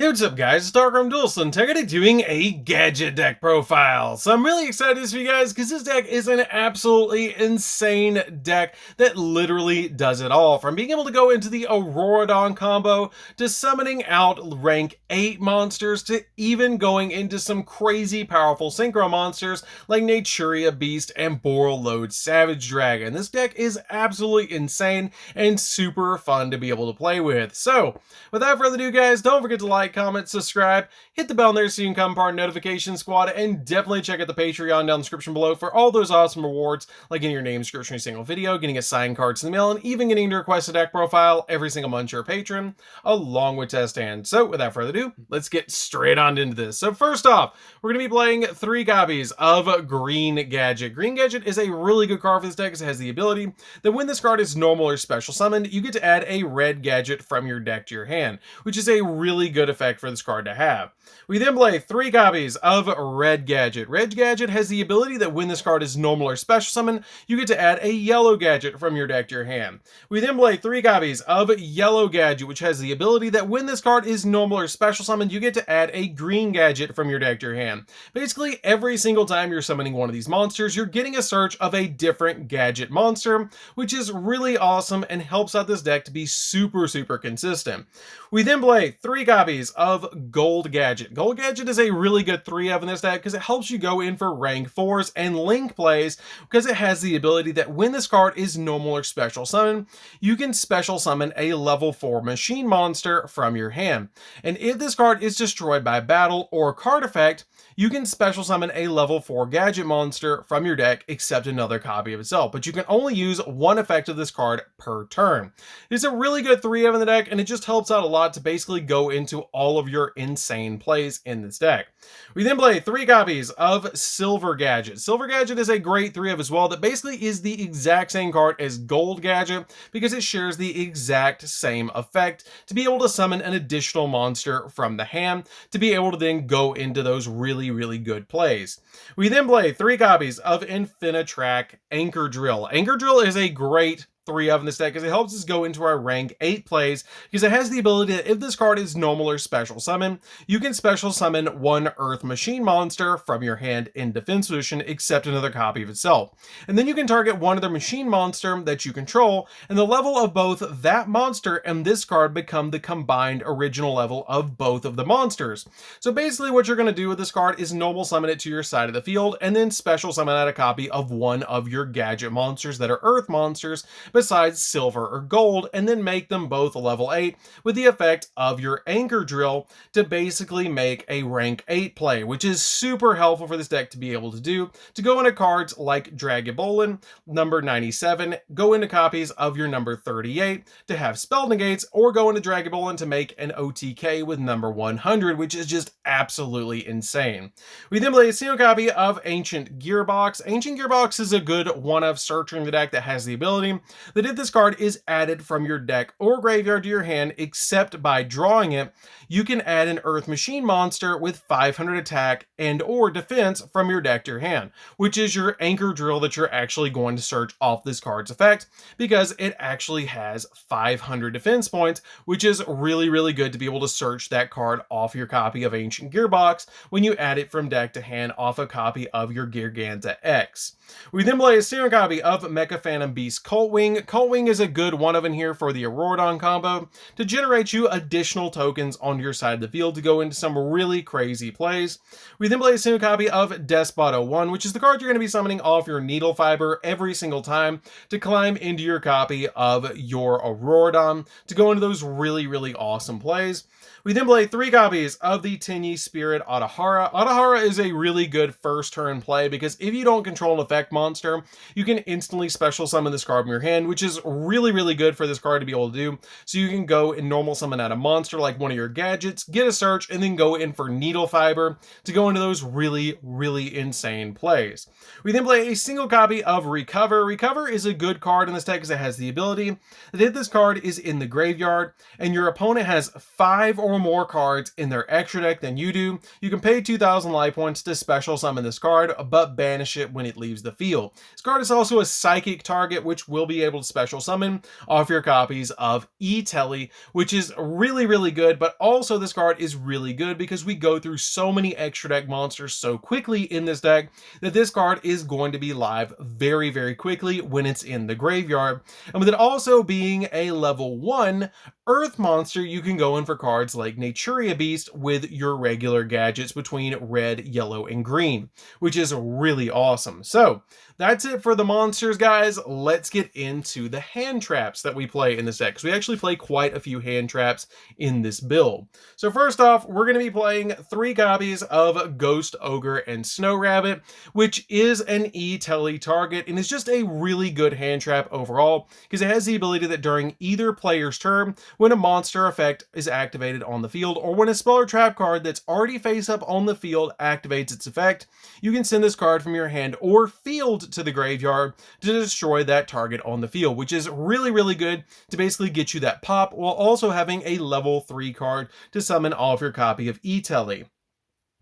Hey, what's up guys, it's DarkArmedDuelist and today doing a Gadget deck profile. So I'm really excited for you guys because this deck is an absolutely insane deck that literally does it all. From being able to go into the Auroradon combo, to summoning out rank 8 monsters, to even going into some crazy powerful synchro monsters like Naturia Beast and Borreload Savage Dragon. This deck is absolutely insane and super fun to be able to play with. So without further ado guys, don't forget to like, comment, subscribe, hit the bell there so you can become part of notification squad, and definitely check out the Patreon down in the description below for all those awesome rewards, like getting your name description in a single video, getting a signed cards in the mail, and even getting to request a deck profile every single month you're a patron, along with test hands. So without further ado, let's get straight on into this. So first off, we're going to be playing 3 copies of Green Gadget. Green Gadget is a really good card for this deck because it has the ability that when this card is normal or special summoned, you get to add a red gadget from your deck to your hand, which is a really good effect for this card to have. We then play 3 copies of Red Gadget. Red Gadget has the ability that when this card is normal or special summon, you get to add a yellow gadget from your deck to your hand. We then play 3 copies of Yellow Gadget, which has the ability that when this card is normal or special summoned, you get to add a green gadget from your deck to your hand. Basically, every single time you're summoning one of these monsters, you're getting a search of a different gadget monster, which is really awesome and helps out this deck to be super consistent. We then play 3 copies of Gold Gadget. Gold Gadget is a really good 3-of in this deck because it helps you go in for rank 4s and link plays because it has the ability that when this card is normal or special summon, you can special summon a level 4 machine monster from your hand. And if this card is destroyed by battle or card effect, you can special summon a level 4 gadget monster from your deck except another copy of itself, but you can only use one effect of this card per turn. It's a really good 3-of in the deck and it just helps out a lot to basically go into all of your insane plays in this deck. We then play 3 copies of Silver Gadget. Silver Gadget is a great 3-of as well that basically is the exact same card as Gold Gadget because it shares the exact same effect to be able to summon an additional monster from the hand to be able to then go into those really good plays. We then play 3 copies of Infinitrack Anchor Drill. Anchor Drill is a great 3-of in this deck because it helps us go into our rank 8 plays because it has the ability that if this card is normal or special summon, you can special summon one Earth Machine monster from your hand in defense position except another copy of itself. And then you can target one other machine monster that you control, and the level of both that monster and this card become the combined original level of both of the monsters. So basically what you're going to do with this card is normal summon it to your side of the field and then special summon out a copy of one of your gadget monsters that are Earth monsters besides silver or gold, and then make them both level 8 with the effect of your Anchor Drill to basically make a rank 8 play, which is super helpful for this deck to be able to do, to go into cards like Dragobolin, number 97, go into copies of your number 38 to have spell negates, or go into Dragobolin to make an OTK with number 100, which is just absolutely insane. We then play a single copy of Ancient Gearbox. Ancient Gearbox is a good 1-of searcher in the deck that has the ability that if this card is added from your deck or graveyard to your hand, except by drawing it, you can add an Earth Machine monster with 500 attack and or defense from your deck to your hand, which is your Anchor Drill that you're actually going to search off this card's effect because it actually has 500 defense points, which is really good to be able to search that card off your copy of Ancient Gearbox when you add it from deck to hand off a copy of your Garganta X. We then play a single copy of Mecha Phantom Beast Cult Wing. Cult Wing is a good 1-of in here for the Auroradon combo to generate you additional tokens on your side of the field to go into some really crazy plays. We then play a single copy of Despot 01, which is the card you're going to be summoning off your Needle Fiber every single time to climb into your copy of your Auroradon to go into those really awesome plays. We then play 3 copies of the Tenyi Spirit Adahara. Adahara is a really good first turn play because if you don't control an effect monster, you can instantly special summon this card from your hand, which is really good for this card to be able to do. So you can go and normal summon out a monster like one of your gadgets, get a search, and then go in for Needle Fiber to go into those really insane plays. We then play a single copy of Recover. Recover is a good card in this deck because it has the ability that if this card is in the graveyard and your opponent has 5 or or more cards in their extra deck than you do, you can pay 2,000 life points to special summon this card, but banish it when it leaves the field. This card is also a psychic target, which will be able to special summon off your copies of E-Telly, which is really, really good, but also this card is really good because we go through so many extra deck monsters so quickly in this deck that this card is going to be live very, very quickly when it's in the graveyard. And with it also being a level 1 Earth monster, you can go in for cards like Naturia Beast with your regular gadgets between red, yellow, and green, which is really awesome. So that's it for the monsters, guys. Let's get into the hand traps that we play in this deck, because we actually play quite a few hand traps in this build. So first off, we're going to be playing 3 copies of Ghost Ogre and Snow Rabbit, which is an E-Telly target, and is just a really good hand trap overall, because it has the ability that during either player's turn, when a monster effect is activated on the field, or when a spell or trap card that's already face up on the field activates its effect, you can send this card from your hand or field to the graveyard to destroy that target on the field, which is really, really good to basically get you that pop while also having a level 3 card to summon off your copy of E-Telly.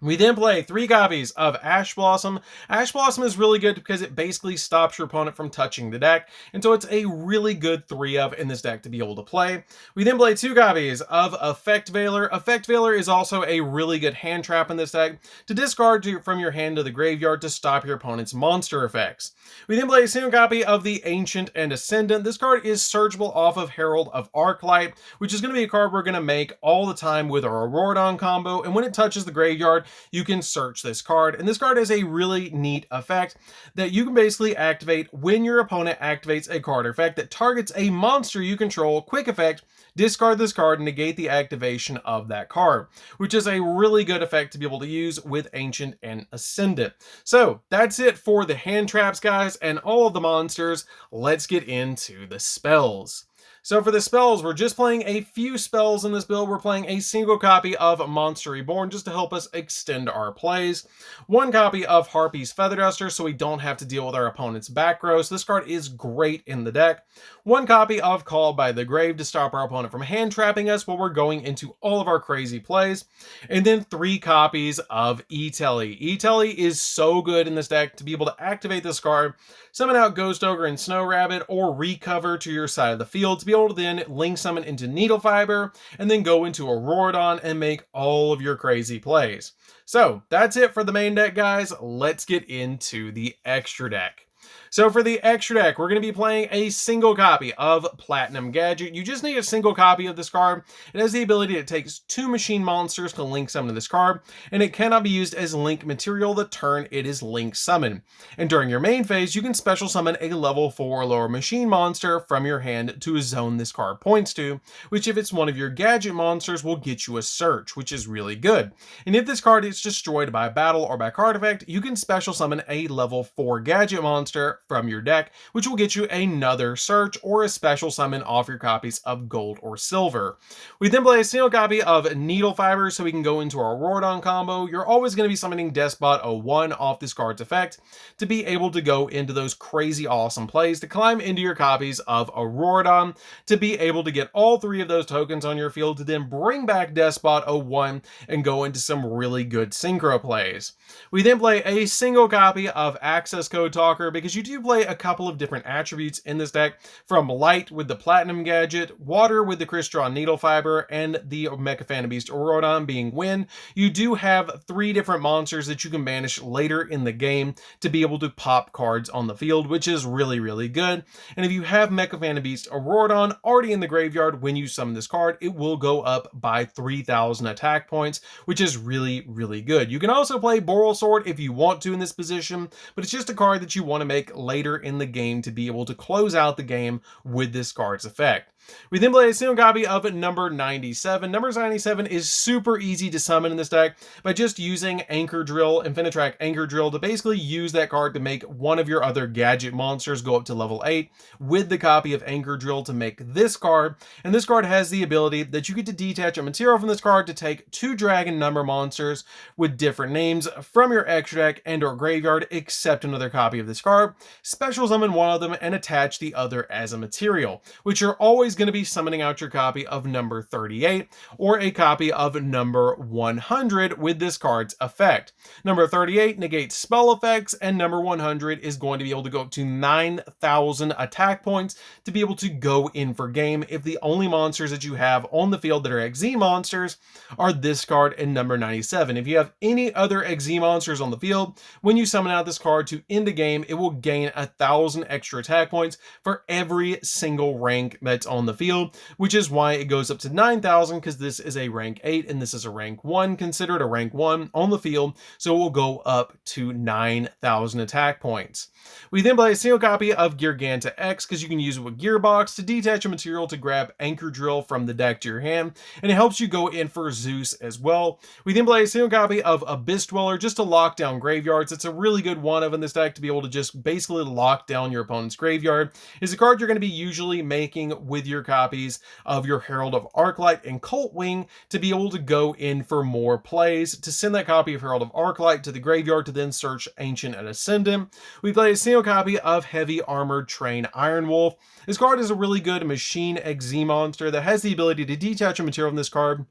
We then play 3 copies of Ash Blossom. Ash Blossom is really good because it basically stops your opponent from touching the deck, and so it's a really good 3 of in this deck to be able to play. We then play 2 copies of Effect Veiler. Effect Veiler is also a really good hand trap in this deck to discard from your hand to the graveyard to stop your opponent's monster effects. We then play a single copy of the Ancient and Ascendant. This card is searchable off of Herald of Arclight, which is going to be a card we're going to make all the time with our Auroradon combo, and when it touches the graveyard, you can search this card. And this card has a really neat effect that you can basically activate when your opponent activates a card effect that targets a monster you control. Quick effect, discard this card and negate the activation of that card, which is a really good effect to be able to use with Ancient and Ascendant. So that's it for the hand traps, guys, and all of the monsters. Let's get into the spells. So for the spells, we're just playing a few spells in this build. We're playing a single copy of Monster Reborn just to help us extend our plays. 1 copy of Harpy's Feather Duster so we don't have to deal with our opponent's back row. So this card is great in the deck. 1 copy of Called by the Grave to stop our opponent from hand trapping us while we're going into all of our crazy plays. And then 3 copies of E-Telly. E-Telly is so good in this deck to be able to activate this card, summon out Ghost Ogre and Snow Rabbit, or recover to your side of the field to be able to then link summon into Needle Fiber, and then go into Auroradon and make all of your crazy plays. So that's it for the main deck, guys. Let's get into the extra deck. So for the extra deck, we're going to be playing a single copy of Platinum Gadget. You just need a single copy of this card. It has the ability, it takes 2 machine monsters to link summon to this card, and it cannot be used as link material the turn it is link summoned. And during your main phase, you can special summon a level 4 or lower machine monster from your hand to a zone this card points to, which if it's one of your gadget monsters will get you a search, which is really good. And if this card is destroyed by battle or by card effect, you can special summon a level 4 gadget monster from your deck, which will get you another search or a special summon off your copies of gold or silver. We then play a single copy of Needle Fiber so we can go into our Auroradon combo. You're always going to be summoning Despot 01 off this card's effect to be able to go into those crazy awesome plays to climb into your copies of Auroradon to be able to get all 3 of those tokens on your field to then bring back Despot 01 and go into some really good synchro plays. We then play a single copy of Access Code Talker because you do play a couple of different attributes in this deck, from Light with the Platinum Gadget, Water with the Crystron Needle Fiber, and the Mecha Beast Auroradon being Wind. You do have 3 different monsters that you can banish later in the game to be able to pop cards on the field, which is really, really good. And if you have Mecha Beast Auroradon already in the graveyard when you summon this card, it will go up by 3,000 attack points, which is really, really good. You can also play Boral Sword if you want to in this position, but it's just a card that you want to make later in the game to be able to close out the game with this card's effect. We then play a single copy of number 97. Number 97 is super easy to summon in this deck by just using Anchor Drill, Infinitrack Anchor Drill, to basically use that card to make one of your other gadget monsters go up to level 8 with the copy of Anchor Drill to make this card. And this card has the ability that you get to detach a material from this card to take 2 dragon number monsters with different names from your extra deck and or graveyard, except another copy of this card, special summon one of them and attach the other as a material, which you're always going to be summoning out your copy of number 38 or a copy of number 100 with this card's effect. Number 38 negates spell effects, and number 100 is going to be able to go up to 9,000 attack points to be able to go in for game if the only monsters that you have on the field that are XZ monsters are this card and number 97. If you have any other XZ monsters on the field, when you summon out this card to end the game, it will gain 1,000 extra attack points for every single rank that's on the field, which is why it goes up to 9,000, because this is a rank 8 and this is a rank 1, considered a rank 1 on the field, so it will go up to 9,000 attack points. We then play a single copy of Giganta X, because you can use it with Gearbox to detach a material to grab Anchor Drill from the deck to your hand, and it helps you go in for Zeus as well. We then play a single copy of Abyss Dweller just to lock down graveyards. It's a really good one of in this deck to be able to just basically lock down your opponent's graveyard. It's a card you're going to be usually making with your copies of your Herald of Arclight and Cult Wing to be able to go in for more plays, to send that copy of Herald of Arclight to the graveyard to then search Ancient and Ascendant. We play a single copy of Heavy Armored Train Iron Wolf. This card is a really good machine XZ monster that has the ability to detach a material from this card,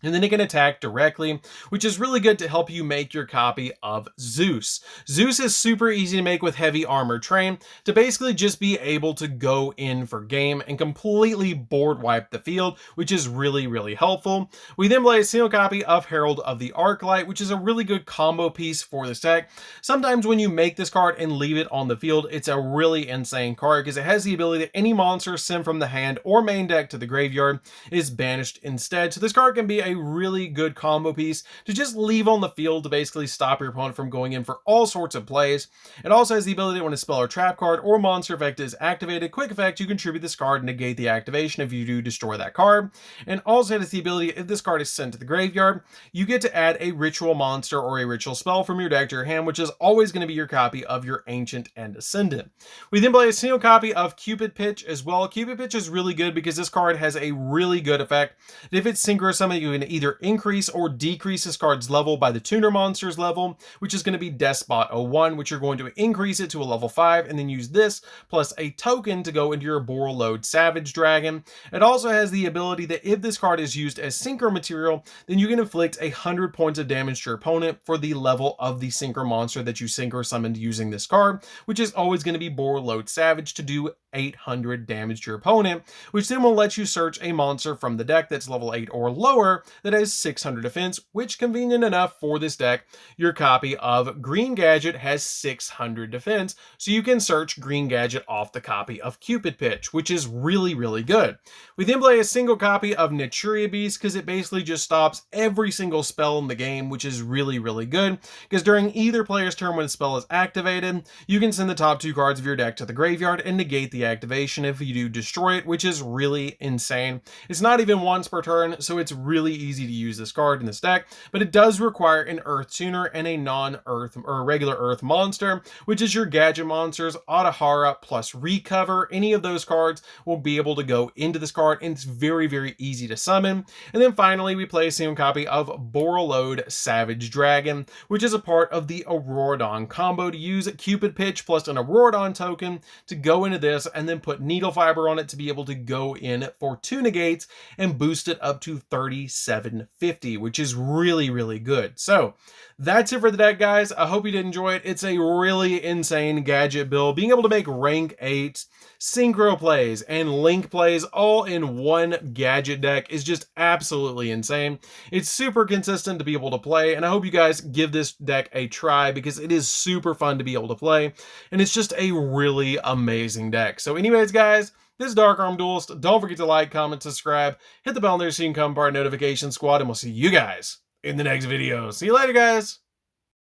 and then it can attack directly, which is really good to help you make your copy of Zeus. Zeus is super easy to make with Heavy Armored Train to basically just be able to go in for game and completely board wipe the field, which is really, really helpful. We then play a single copy of Herald of the Arclight, which is a really good combo piece for this deck. Sometimes when you make this card and leave it on the field, it's a really insane card because it has the ability that any monster sent from the hand or main deck to the graveyard is banished instead. So this card can be a really good combo piece to just leave on the field to basically stop your opponent from going in for all sorts of plays. It also has the ability when a spell or trap card or monster effect is activated, quick effect, you contribute this card and negate the activation if you do destroy that card. And also has the ability, if this card is sent to the graveyard, you get to add a ritual monster or a ritual spell from your deck to your hand, which is always going to be your copy of your Ancient and Ascendant. We then play a single copy of Cupid Pitch as well. Cupid Pitch is really good because this card has a really good effect. If it's synchro summon, you can either increase or decrease this card's level by the tuner monster's level, which is going to be Despot 01, which you're going to increase it to a level 5 and then use this plus a token to go into your Borreload Savage Dragon. It also has the ability that if this card is used as synchro material, then you can inflict 100 points of damage to your opponent for the level of the synchro monster that you synchro summoned using this card, which is always going to be Borreload Savage to do 800 damage to your opponent, which then will let you search a monster from the deck that's level 8 or lower that has 600 defense, which, convenient enough for this deck, your copy of Green Gadget has 600 defense, so you can search Green Gadget off the copy of Cupid Pitch, which is really, really good. We then play a single copy of Naturia Beast because it basically just stops every single spell in the game, which is really, really good, because during either player's turn when a spell is activated, you can send the top 2 cards of your deck to the graveyard and negate the activation if you do destroy it, which is really insane. It's not even once per turn, so it's really easy to use this card in this deck, but it does require an Earth Tuner and a non-Earth or regular Earth monster, which is your Gadget monsters, Adahara plus Recover. Any of those cards will be able to go into this card, and it's very, very easy to summon. And then finally, we play a single copy of Borreload Savage Dragon, which is a part of the Auroradon combo to use Cupid Pitch plus an Auroradon token to go into this, and then put Needle Fiber on it to be able to go in for 2 negates and boost it up to 3750, which is really, really good. So that's it for the deck, guys. I hope you did enjoy it. It's a really insane gadget build. Being able to make rank 8 synchro plays and link plays all in one gadget deck is just absolutely insane. It's super consistent to be able to play, and I hope you guys give this deck a try because it is super fun to be able to play, and it's just a really amazing deck. So anyways, guys, this is DarkArmedDuelist. Don't forget to like, comment, subscribe, hit the bell there so you can become part of Notification Squad, and we'll see you guys in the next video. See you later, guys.